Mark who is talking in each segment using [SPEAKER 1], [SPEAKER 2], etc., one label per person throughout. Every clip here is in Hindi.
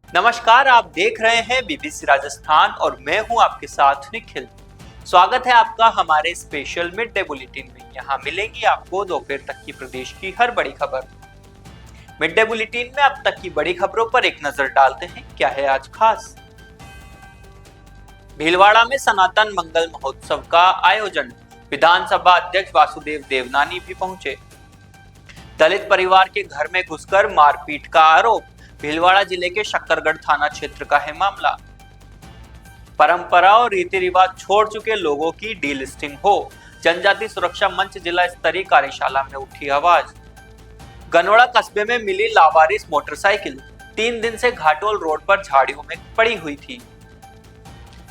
[SPEAKER 1] नमस्कार, आप देख रहे हैं बीबीसी राजस्थान और मैं हूं आपके साथ निखिल। स्वागत है आपका हमारे स्पेशल मिड डे बुलेटिन में। यहां मिलेगी आपको दोपहर तक की प्रदेश की हर बड़ी खबर। मिड डे बुलेटिन में अब तक की बड़ी खबरों पर एक नजर डालते हैं। क्या है आज खास? भीलवाड़ा में सनातन मंगल महोत्सव का आयोजन, विधानसभा अध्यक्ष वासुदेव देवनानी भी पहुंचे। दलित परिवार के घर में घुसकर मारपीट का आरोप, भीलवाड़ा जिले के शक्करगढ़ थाना क्षेत्र का है मामला। परंपरा और रीति रिवाज छोड़ चुके लोगों की डीलिस्टिंग हो, जनजाति सुरक्षा मंच जिला स्तरीय कार्यशाला में उठी आवाज। गनोड़ा कस्बे में मिली लावारिस मोटरसाइकिल, 3 दिन से घाटोल रोड पर झाड़ियों में पड़ी हुई थी।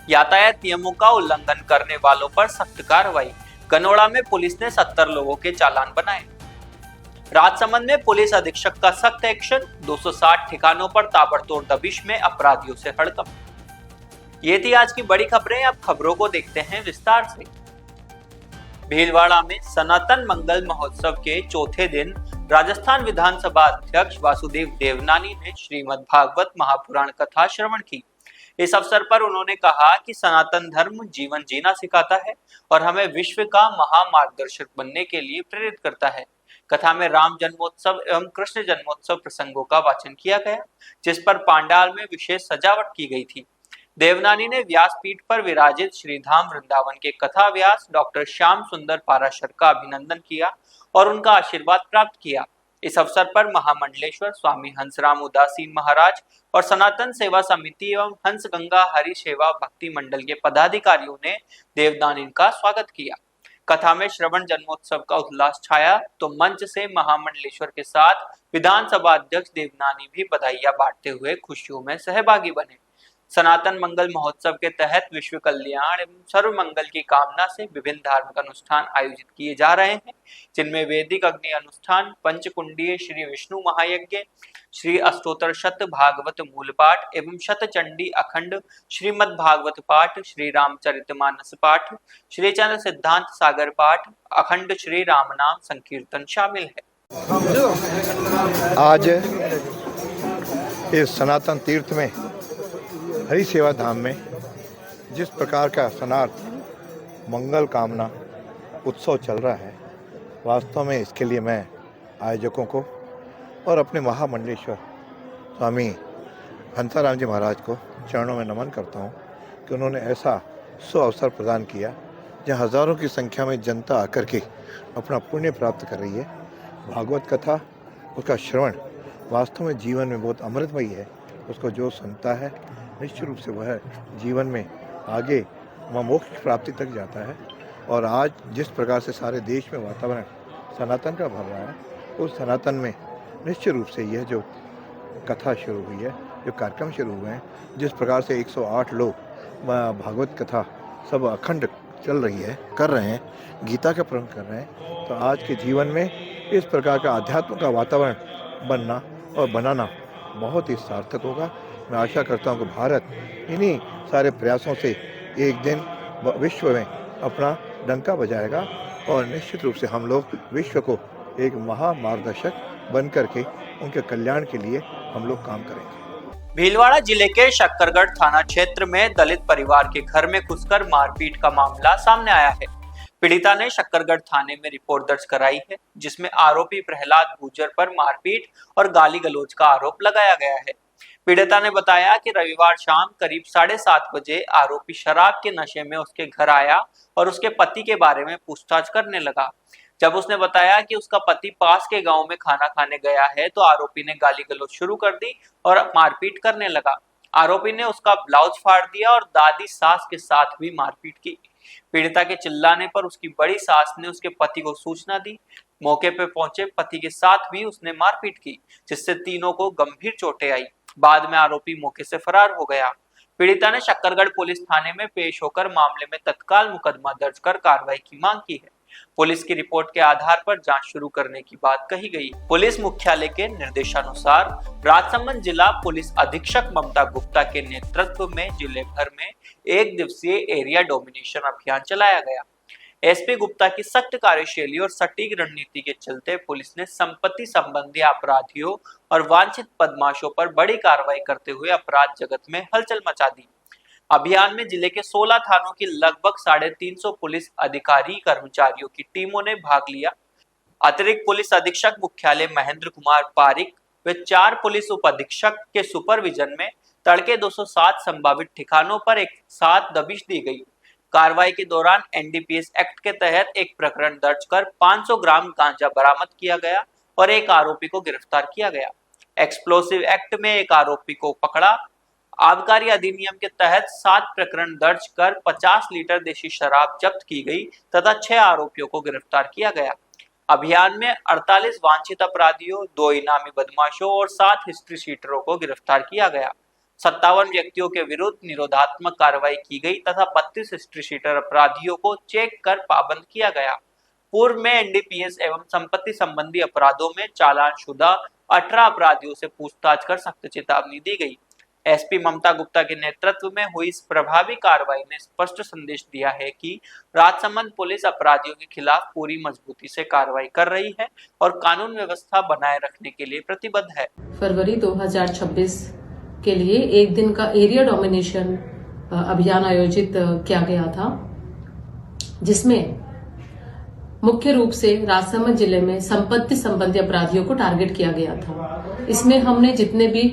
[SPEAKER 1] यातायात नियमों का उल्लंघन करने वालों पर सख्त कार्रवाई, गनोड़ा में पुलिस ने 70 लोगों के चालान बनाए। राजसमंद में पुलिस अधीक्षक का सख्त एक्शन, 260 ठिकानों पर ताबड़तोड़ दबिश में अपराधियों से हड़कंप। ये थी आज की बड़ी खबरें। अब खबरों को देखते हैं विस्तार से। भीलवाड़ा में सनातन मंगल महोत्सव के चौथे दिन राजस्थान विधानसभा अध्यक्ष वासुदेव देवनानी ने श्रीमद् भागवत महापुराण कथा श्रवण की। इस अवसर पर उन्होंने कहा कि सनातन धर्म जीवन जीना सिखाता है और हमें विश्व का महामार्गदर्शक बनने के लिए प्रेरित करता है। कथा में राम जन्मोत्सव एवं कृष्ण जन्मोत्सव प्रसंगों का वाचन किया गया, जिस पर पांडाल में विशेष सजावट की गई थी। देवनानी ने व्यासपीठ पर विराजित श्रीधाम वृंदावन के कथा व्यास डॉक्टर श्याम सुंदर पाराशर का अभिनंदन किया और उनका आशीर्वाद प्राप्त किया। इस अवसर पर महामंडलेश्वर स्वामी हंसराम उदासीन महाराज और सनातन सेवा समिति एवं हंस गंगा हरि सेवा भक्ति मंडल के पदाधिकारियों ने देवनानी का स्वागत किया। कथा में श्रवण जन्मोत्सव का उल्लास छाया तो मंच से महामंडलेश्वर के साथ विधानसभा अध्यक्ष देवनानी भी बधाइयां बांटते हुए खुशियों में सहभागी बने। सनातन मंगल महोत्सव के तहत विश्व कल्याण एवं सर्व मंगल की कामना से विभिन्न धार्मिक अनुष्ठान आयोजित किए जा रहे हैं, जिनमें वैदिक अग्नि अनुष्ठान, पंचकुंडीय श्री विष्णु महायज्ञ, श्री अष्टोत्तर शत भागवत मूल पाठ एवं शत चंडी अखंड श्रीमद् भागवत पाठ, श्री रामचरितमानस पाठ, श्री चंद्र सिद्धांत सागर पाठ, अखंड श्री राम नाम संकीर्तन शामिल है।
[SPEAKER 2] आज इस सनातन तीर्थ में हरि सेवा धाम में जिस प्रकार का सनार्थ मंगल कामना उत्सव चल रहा है, वास्तव में इसके लिए मैं आयोजकों को और अपने महामंडलेश्वर स्वामी हंसाराम जी महाराज को चरणों में नमन करता हूँ कि उन्होंने ऐसा अवसर प्रदान किया जहाँ हज़ारों की संख्या में जनता आकर के अपना पुण्य प्राप्त कर रही है। भागवत कथा, उसका श्रवण वास्तव में जीवन में बहुत अमृतमयी है। उसको जो सुनता है निश्चित रूप से वह जीवन में आगे वह मोक्ष प्राप्ति तक जाता है। और आज जिस प्रकार से सारे देश में वातावरण सनातन का भर रहा है, उस सनातन में निश्चित रूप से यह जो कथा शुरू हुई है, जो कार्यक्रम शुरू हुए हैं, जिस प्रकार से 108 लोग भागवत कथा सब अखंड चल रही है, कर रहे हैं, गीता का प्रण कर रहे हैं, तो आज के जीवन में इस प्रकार का अध्यात्म का वातावरण बनना और बनाना बहुत ही सार्थक होगा। मैं आशा करता हूं कि भारत इन्हीं सारे प्रयासों से एक दिन विश्व में अपना डंका बजाएगा और निश्चित रूप से हम लोग विश्व को एक महामार्गदर्शक बन करके उनके कल्याण के लिए हम लोग काम करेंगे।
[SPEAKER 1] भीलवाड़ा जिले के शक्करगढ़ थाना क्षेत्र में दलित परिवार के घर में घुसकर मारपीट का मामला सामने आया है। पीड़िता ने शक्करगढ़ थाने में रिपोर्ट दर्ज कराई है, जिसमें आरोपी प्रहलाद गुर्जर पर मारपीट और गाली गलौज का आरोप लगाया गया है। पीड़िता ने बताया कि रविवार शाम करीब 7:30 बजे आरोपी शराब के नशे में उसके घर आया और उसके पति के बारे में पूछताछ करने लगा। जब उसने बताया कि उसका पति पास के गांव में खाना खाने गया है, तो आरोपी ने गाली गलौज शुरू कर दी और मारपीट करने लगा। आरोपी ने उसका ब्लाउज फाड़ दिया और दादी सास के साथ भी मारपीट की। पीड़िता के चिल्लाने पर उसकी बड़ी सास ने उसके पति को सूचना दी। मौके पर पहुंचे पति के साथ भी उसने मारपीट की, जिससे तीनों को गंभीर चोटें आई। बाद में आरोपी मौके से फरार हो गया। पीड़िता ने शक्करगढ़ पुलिस थाने में पेश होकर मामले में तत्काल मुकदमा दर्ज कर कार्रवाई की मांग की है। पुलिस की रिपोर्ट के आधार पर जांच शुरू करने की बात कही गई। पुलिस मुख्यालय के निर्देशानुसार राजसमंद जिला पुलिस अधीक्षक ममता गुप्ता के नेतृत्व में जिले भर में 1 दिवसीय एरिया डोमिनेशन अभियान चलाया गया। एसपी गुप्ता की सख्त कार्यशैली और सटीक रणनीति के चलते पुलिस ने संपत्ति संबंधी अपराधियों और वांछित बदमाशों पर बड़ी कार्रवाई करते हुए अपराध जगत में हलचल मचा दी। अभियान में जिले के 16 थानों की लगभग 350 पुलिस अधिकारी कर्मचारियों की टीमों ने भाग लिया। अतिरिक्त पुलिस अधीक्षक मुख्यालय महेंद्र कुमार पारिक व 4 पुलिस उप अधीक्षक के सुपरविजन में तड़के 207 संभावित ठिकानों पर एक साथ दबिश दी गई। कार्रवाई के दौरान एनडीपीएस एक्ट के तहत एक प्रकरण दर्ज कर 500 ग्राम गांजा बरामद किया गया और एक आरोपी को गिरफ्तार किया गया। एक्सप्लोसिव एक्ट में एक आरोपी को पकड़ा। आबकारी अधिनियम के तहत 7 प्रकरण दर्ज कर 50 लीटर देशी शराब जब्त की गई तथा 6 आरोपियों को गिरफ्तार किया गया। अभियान में 48 वांछित अपराधियों, 2 इनामी बदमाशों और 7 हिस्ट्री शीटरों को गिरफ्तार किया गया। 57 व्यक्तियों के विरुद्ध निरोधात्मक कार्रवाई की गई तथा 32 हिस्ट्री शीटर अपराधियों को चेक कर पाबंद किया गया। पूर्व में एनडीपीएस एवं संपत्ति संबंधी अपराधों में चालानशुदा 18 अपराधियों से पूछताछ कर सख्त चेतावनी दी गई। एसपी ममता गुप्ता के नेतृत्व में हुई इस प्रभावी कार्रवाई ने स्पष्ट संदेश दिया है कि राजसमंद पुलिस अपराधियों के खिलाफ पूरी मजबूती से कार्रवाई कर रही है और कानून व्यवस्था बनाए रखने के लिए प्रतिबद्ध है।
[SPEAKER 3] फरवरी 2026 के लिए एक दिन का एरिया डोमिनेशन अभियान आयोजित किया गया था, जिसमें मुख्य रूप से राजसमंद जिले में संपत्ति संबंधी अपराधियों को टारगेट किया गया था। इसमें हमने जितने भी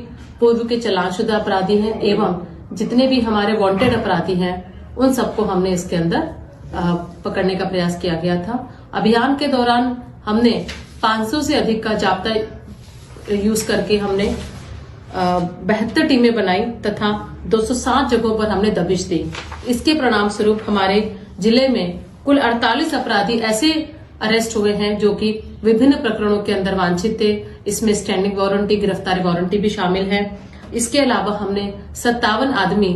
[SPEAKER 3] पूर्व के चालानशुदा अपराधी हैं एवं जितने भी हमारे वांटेड अपराधी हैं उन सबको हमने इसके अंदर पकड़ने का प्रयास किया गया था। अभियान के दौरान हमने 500 से अधिक का जाब्ता यूज करके हमने 72 टीमें बनाई तथा 207 जगहों पर हमने दबिश दी। इसके परिणाम स्वरूप हमारे जिले में कुल 48 अपराधी ऐसे अरेस्ट हुए हैं जो कि विभिन्न प्रकरणों के अंदर वांछित थे। इसमें स्टैंडिंग वारंटी, गिरफ्तारी वारंटी भी शामिल है। इसके अलावा हमने 57 आदमी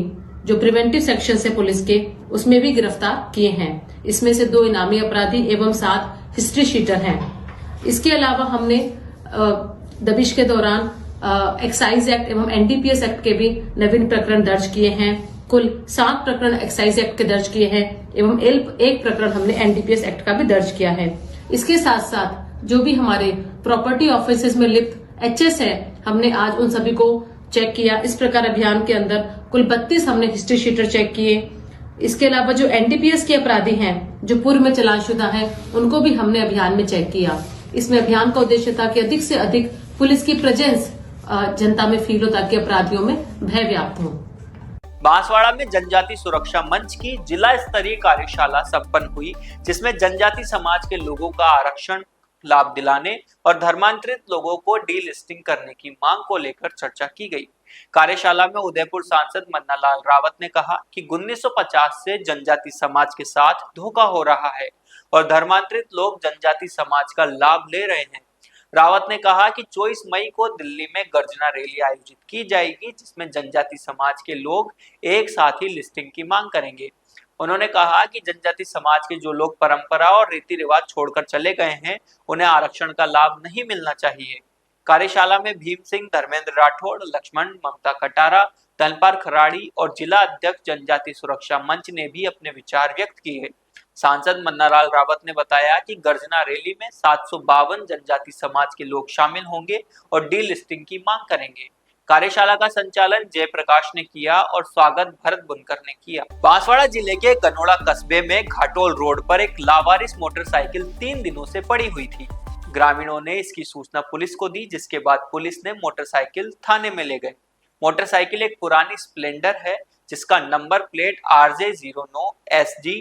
[SPEAKER 3] जो प्रिवेंटिव सेक्शन से पुलिस के उसमें भी गिरफ्तार किए हैं। इसमें से 2 इनामी अपराधी एवं 7 हिस्ट्री शीटर हैं। इसके अलावा हमने दबिश के दौरान एक्साइज एक्ट एवं एनडीपीएस एक्ट के भी नवीन प्रकरण दर्ज किए हैं। कुल 7 प्रकरण एक्साइज एक्ट के दर्ज किए हैं एवं एक प्रकरण हमने एनडीपीएस एक्ट का भी दर्ज किया है। इसके साथ साथ जो भी हमारे प्रॉपर्टी ऑफिसेज में लिप्त एचएस है, हमने आज उन सभी को चेक किया। इस प्रकार अभियान के अंदर कुल 32 हमने हिस्ट्री शीटर चेक किए। इसके अलावा जो एनडीपीएस के अपराधी हैं जो पूर्व में चालानशुदा हैं उनको भी हमने अभियान में चेक किया। इसमें अभियान का उद्देश्य था कि अधिक से अधिक पुलिस की प्रेजेंस जनता में फील हो ताकि अपराधियों में भय व्याप्त हो।
[SPEAKER 1] बांसवाड़ा में जनजाति सुरक्षा मंच की जिला स्तरीय कार्यशाला संपन्न हुई, जिसमें जनजाति समाज के लोगों का आरक्षण लाभ दिलाने और धर्मांतरित लोगों को डी लिस्टिंग करने की मांग को लेकर चर्चा की गई। कार्यशाला में उदयपुर सांसद मन्ना लाल रावत ने कहा कि 1950 से जनजाति समाज के साथ धोखा हो रहा है और धर्मांतरित लोग जनजाति समाज का लाभ ले रहे हैं। रावत ने कहा कि 24 मई को दिल्ली में गर्जना रैली आयोजित की जाएगी, जिसमें जनजाति समाज के लोग एक साथ ही लिस्टिंग की मांग करेंगे। उन्होंने कहा कि जनजाति समाज के जो लोग परंपरा और रीति रिवाज छोड़कर चले गए हैं, उन्हें आरक्षण का लाभ नहीं मिलना चाहिए। कार्यशाला में भीम सिंह, धर्मेंद्र राठौड़, लक्ष्मण, ममता कटारा, धनपाल खराड़ी और जिला अध्यक्ष जनजाति सुरक्षा मंच ने भी अपने विचार व्यक्त किए। सांसद मन्नालाल रावत ने बताया कि गर्जना रैली में 752 जनजाति समाज के लोग शामिल होंगे और डी लिस्टिंग की मांग करेंगे। कार्यशाला का संचालन जयप्रकाश ने किया और स्वागत भरत बुनकर ने किया। बांसवाड़ा जिले के कनोड़ा कस्बे में घाटोल रोड पर एक लावारिस मोटरसाइकिल 3 दिनों से पड़ी हुई थी। ग्रामीणों ने इसकी सूचना पुलिस को दी, जिसके बाद पुलिस ने मोटरसाइकिल थाने में ले गए। मोटरसाइकिल एक पुरानी स्प्लेंडर है जिसका नंबर प्लेट RJ09SG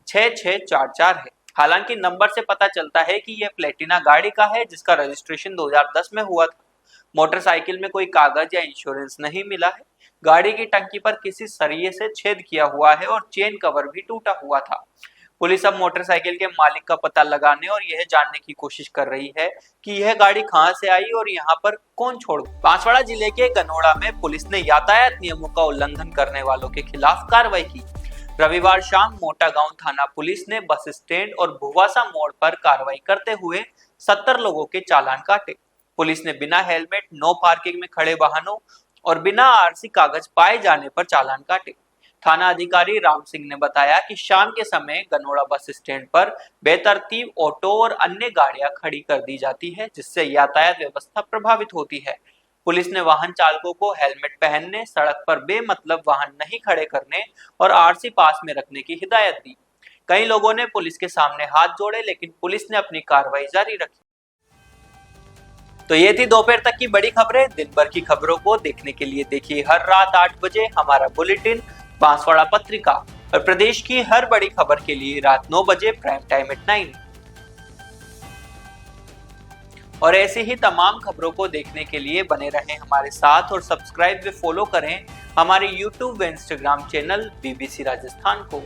[SPEAKER 1] 6644 है। हालांकि नंबर से पता चलता है कि यह प्लेटिना गाड़ी का है जिसका रजिस्ट्रेशन 2010 में हुआ था। मोटरसाइकिल में कोई कागज या इंश्योरेंस नहीं मिला है। गाड़ी की टंकी पर किसी सरिये से छेद किया हुआ है और चेन कवर भी टूटा हुआ था। पुलिस अब मोटरसाइकिल के मालिक का पता लगाने और यह जानने की कोशिश कर रही है कि यह गाड़ी कहां से आई और यहां पर कौन छोड़। बांसवाड़ा जिले के गनोड़ा में पुलिस ने यातायात नियमों का उल्लंघन करने वालों के खिलाफ कार्रवाई की। रविवार शाम मोटा गांव थाना पुलिस ने बस स्टैंड और भुवासा मोड़ पर कार्रवाई करते हुए 70 लोगों के चालान काटे। पुलिस ने बिना हेलमेट, नो पार्किंग में खड़े वाहनों और बिना आरसी कागज पाए जाने पर चालान काटे। थाना अधिकारी राम सिंह ने बताया कि शाम के समय गनोड़ा बस स्टैंड पर बेतरतीब ऑटो और अन्य गाड़ियां खड़ी कर दी जाती है, जिससे यातायात व्यवस्था प्रभावित होती है। पुलिस ने वाहन चालकों को हेलमेट पहनने, सड़क पर बेमतलब वाहन नहीं खड़े करने और आरसी पास में रखने की हिदायत दी। कई लोगों ने पुलिस के सामने हाथ जोड़े, लेकिन पुलिस ने अपनी कार्रवाई जारी रखी। तो ये थी दोपहर तक की बड़ी खबरें। दिन भर की खबरों को देखने के लिए देखिए हर रात 8 बजे हमारा बुलेटिन बांसवाड़ा पत्रिका, और प्रदेश की हर बड़ी खबर के लिए रात 9 बजे प्राइम टाइम एट 9। और ऐसे ही तमाम खबरों को देखने के लिए बने रहें हमारे साथ और सब्सक्राइब व फॉलो करें हमारे YouTube व Instagram चैनल BBC राजस्थान को।